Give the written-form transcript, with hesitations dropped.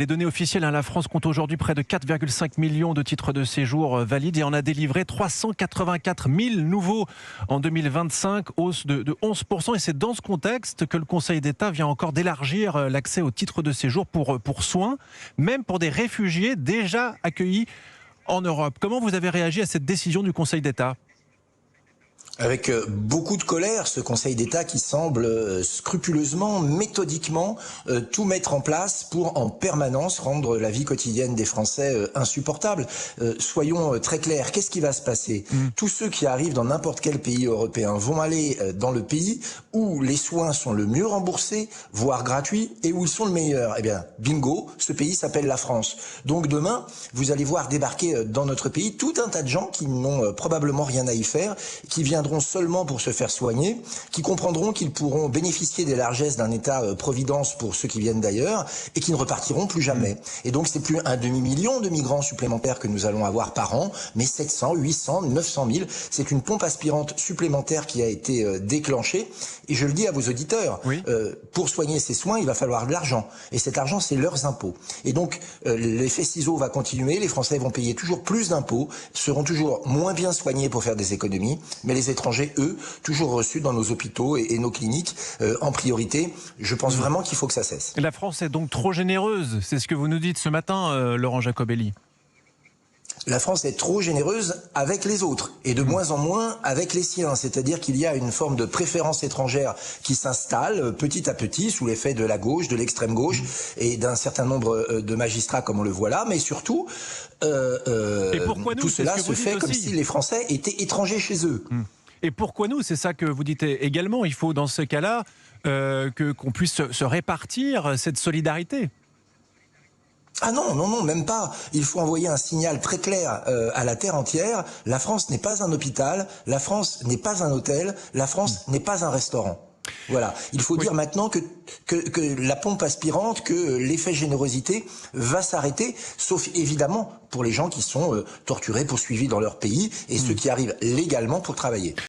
Les données officielles, la France compte aujourd'hui près de 4,5 millions de titres de séjour valides et en a délivré 384 000 nouveaux en 2025, hausse de 11%. Et c'est dans ce contexte que le Conseil d'État vient encore d'élargir l'accès aux titres de séjour pour soins, même pour des réfugiés déjà accueillis en Europe. Comment vous avez réagi à cette décision du Conseil d'État ? Avec beaucoup de colère, ce Conseil d'État qui semble scrupuleusement, méthodiquement tout mettre en place pour en permanence rendre la vie quotidienne des Français insupportable. Soyons très clairs, qu'est-ce qui va se passer ? Tous ceux qui arrivent dans n'importe quel pays européen vont aller dans le pays où les soins sont le mieux remboursés, voire gratuits, et où ils sont le meilleur. Eh bien, bingo, ce pays s'appelle la France. Donc demain, vous allez voir débarquer dans notre pays tout un tas de gens qui n'ont probablement rien à y faire, qui viendront seulement pour se faire soigner, qui comprendront qu'ils pourront bénéficier des largesses d'un État-providence pour ceux qui viennent d'ailleurs et qui ne repartiront plus jamais. Et donc c'est plus un demi-million de migrants supplémentaires que nous allons avoir par an, mais 700, 800, 900 000. C'est une pompe aspirante supplémentaire qui a été déclenchée. Et je le dis à vos auditeurs, oui. Pour soigner ces soins, il va falloir de l'argent. Et cet argent, c'est leurs impôts. Et donc l'effet ciseau va continuer, les Français vont payer toujours plus d'impôts, seront toujours moins bien soignés pour faire des économies, mais les étrangers, eux, toujours reçus dans nos hôpitaux et nos cliniques en priorité. Je pense vraiment qu'il faut que ça cesse. La France est donc trop généreuse, c'est ce que vous nous dites ce matin, Laurent Jacobelli. La France est trop généreuse avec les autres et de moins en moins avec les siens. C'est-à-dire qu'il y a une forme de préférence étrangère qui s'installe petit à petit sous l'effet de la gauche, de l'extrême gauche et d'un certain nombre de magistrats comme on le voit là. Mais surtout, tout cela se fait comme si les Français étaient étrangers chez eux. Et pourquoi nous ? C'est ça que vous dites également. Il faut dans ce cas-là qu'on puisse se répartir cette solidarité. Ah non, non, non, même pas. Il faut envoyer un signal très clair à la terre entière. La France n'est pas un hôpital, la France n'est pas un hôtel, la France n'est pas un restaurant. Voilà. Il faut dire maintenant que la pompe aspirante, que l'effet générosité va s'arrêter, sauf évidemment pour les gens qui sont torturés, poursuivis dans leur pays et ceux qui arrivent légalement pour travailler.